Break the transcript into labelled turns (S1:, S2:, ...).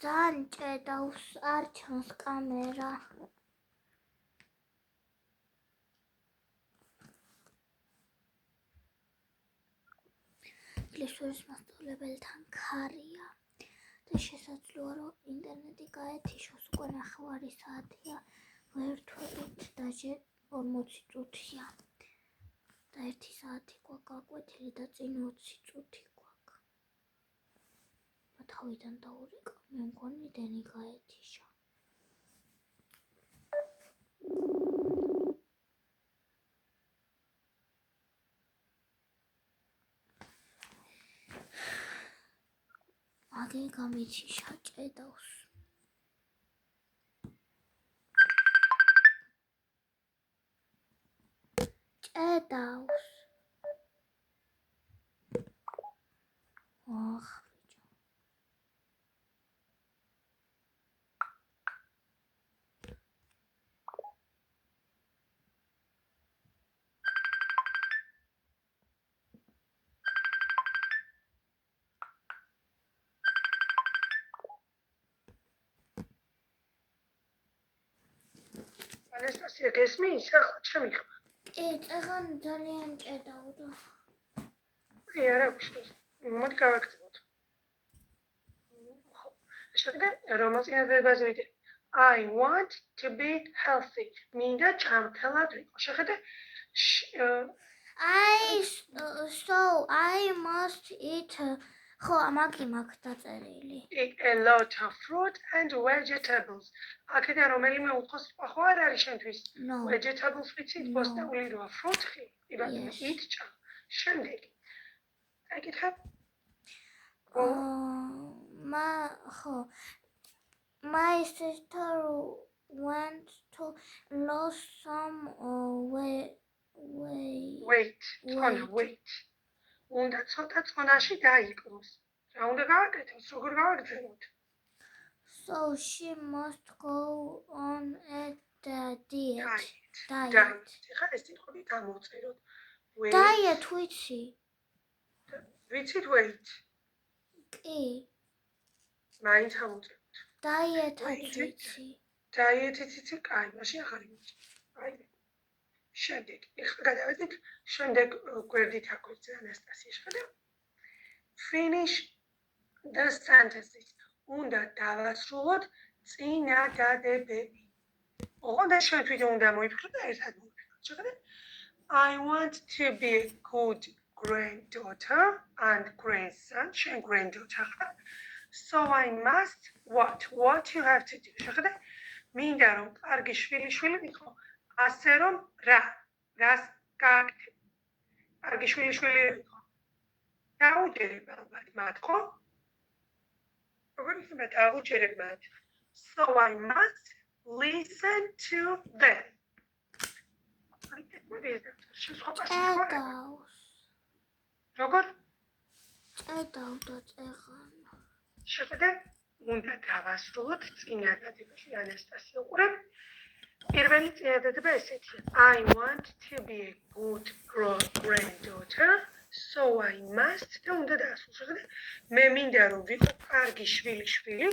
S1: ძალიან ჭედავს, არ ჩანს კამერა. ინგლისურის მასწავლებელთან ქარია და შესაძლოა, რომ ინტერნეტი გაეთიშოს, უკვე 9 საათია, ვერთვებით დაჟე 40 წუთია და 1 საათი გვაქვს გაკვეთილი და წინ 20 წუთი გვაქვს. თავიდან დაურეკა, მე მგონი დენი გაეთიშა. მაგე გამიჩიშა, ჭედავს. ჭედავს. ახ, ბიჭო.
S2: ანასტასია, გესმის? ახლა შემიხმა.
S1: კი, წეღან ძალიან ჭედავდა.
S2: კი, არა გუშინ. მოდი გავაკეთოთ. შეგდენ რომელ წინადადებაზე ვიდე? I want to be healthy. მინდა ჩამქრალად ვიყო. შეხედე?
S1: I must eat. ხო, ამაკი მაქვს დაწერილი.
S2: Eat a lot of fruit and vegetables. აქედან რომელიმე უცხოს ხო არ არის შენთვის?
S1: No.
S2: Vegetables ვიცით, ბოსტეული როა, ფრუთი, eat ჭამ. შემდეგი. აკითხებ?
S1: My sister went to lose some weight.
S2: Wait. უნდა ცოტა წონაში დაიკლოს. რა უნდა გავაკეთოს? როგორ გავაგრძელოთ?
S1: So she must go on a diet.
S2: ხა ეს სიტყვები გამოვწეროთ.
S1: Diet ვიცი.
S2: ვიცით wait.
S1: კი.
S2: მაინც ამოწეროთ.
S1: Diet-აც ვიცი.
S2: Diet-იც იცი, კაი, მაშინ ახალი ვიცი. აი. შემდეგ, ეხლა გადავედით შემდეგ გვერდით აკვეთზე ანასტასია, შეხედე? Finish the sentences. უნდა დავასრულოთ წინადადებები. ოღონდ ეს ჩვენ თვითონ უნდა მოიფიქროთ და ერთად მოიფიქროთ. შეხედე? I want to be a good granddaughter and grandson. შენ granddaughter ხარ. So I must what you have to do. შეხედე? მინდა რომ კარგი შვილიშვილი ვიყო. ასე რომ რას გააკეთებ? კარგი შვილიშვილი ვიყო. დაუჯერებ ალბათ მათ, ხო? როგორ იქნება დაუჯერებ მათ? So I must listen to them.
S1: ჭედავს.
S2: როგორ?
S1: ჭედავდა წეღან.
S2: შეხედე? უნდა დავასრულოთ წინადადებაში ანასტასია უყურებ. პირველი წინადადება ესეთია. I want to be a good granddaughter, so I must და უნდა დაასრულო. მე მინდა რომ ვიყო კარგი შვილიშვილი.